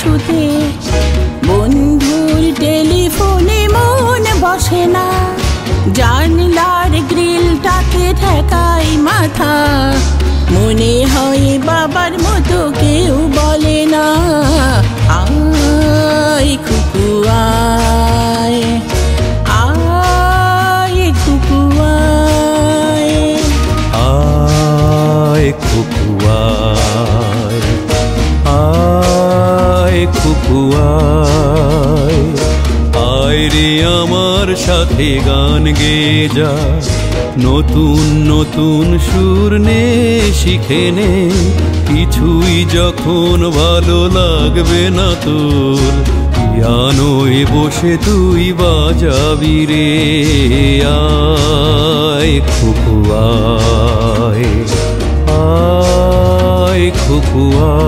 কিছুতে, বন্ধুর টেলিফোনে মন বসে না, জানলার গ্রিলটাতে ঠেকাই মাথা, মনে হয় বাবার মতো কেউ বলে না, আয় খুকু আয়, আয় খুকু আয়, আয় খুকু আয়, আয় খুকু আয়, আয় রে আমার সাথে গান গেয়ে যা, নতুন নতুন সুর নে শিখে নে, কিছুই যখন ভালো লাগবে না তোর, পিয়ানোয় বসে তুই বাজাবি রে, আয় খুকু আয়, আয় খুকু আয়।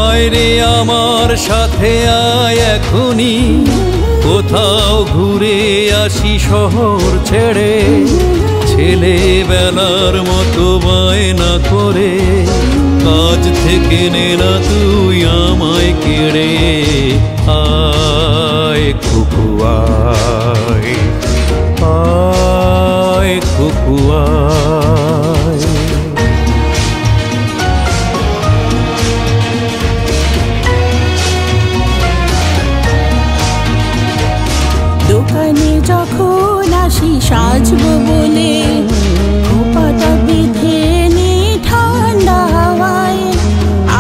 আয় রে আমার সাথে আয় এখনি, কোথাও ঘুরে আসি শহর ছেড়ে, ছেলেবেলার মতো বায়না করে, কাজ থেকে নে না তুই আমায় কেড়ে, আয় খুকু আয়, আয় খুকু আয়। দোকানে যখন আসি সাজবো বলে, খোপাটা বেঁধে নি ঠান্ডা হাওয়ায়,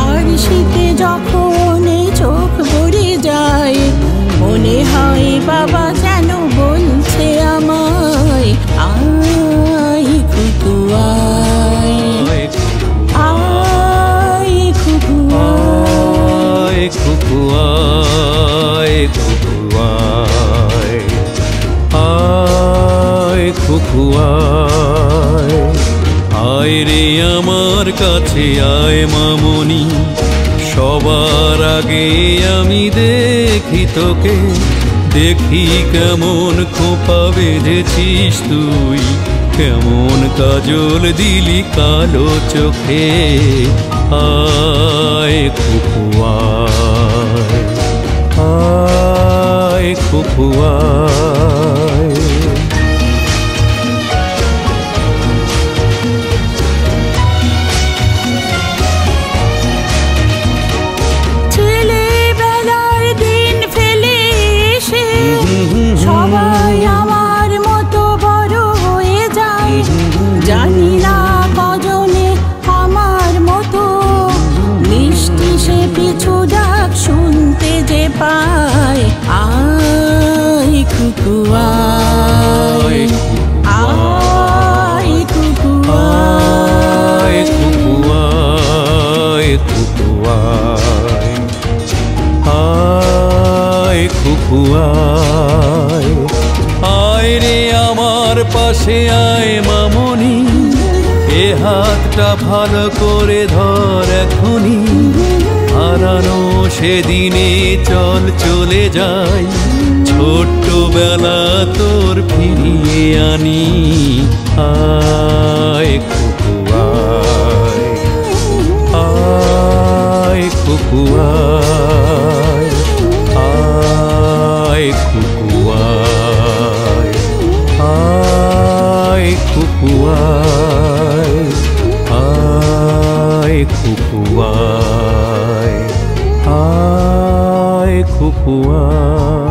আর শীতে যখন চোখ ভরে যায়, মনে হয় বাবা যেন বলছে আমায়, আয় খুকু আয়, আয় খুকু আয়, খুকু আয়, খুকু আয়, আয় খুকু আয়, আয় রে আমার কাছে আয় মামনি, সবার আগে আমি দেখি তোকে, দেখি কেমন খোপা বেঁধেছিস তুই, কেমন কাজল দিলি কালো চোখে, আয় খুকু আয়, আয় খুকু আয়। ছেলেবেলার দিন ফেলে এসে সবাই আমার মতো বড় হয়ে যায়, জানি না কজনে আমার মতো মিষ্টি সে পিছু ডাক শুনতে যে পায়, আয় খুকু আয়, আয় খুকু আয়, খুকু আয়, খুকু আয়, আয় খুকু আয়, আয় রে আমার পাশে আয় মামনি, এ হাতটা ভালো করে ধর এখনি, হারানো সেদিনে চল চলে যাই, ছোট্টবেলা তোর ফিরিয়ে আনি, আয় খুকু আয়, আয় খুকু আয়, আয় খুকু আয়, আয় খুকু আয়, আয় খুকু আয়, আয় খুকু আয়।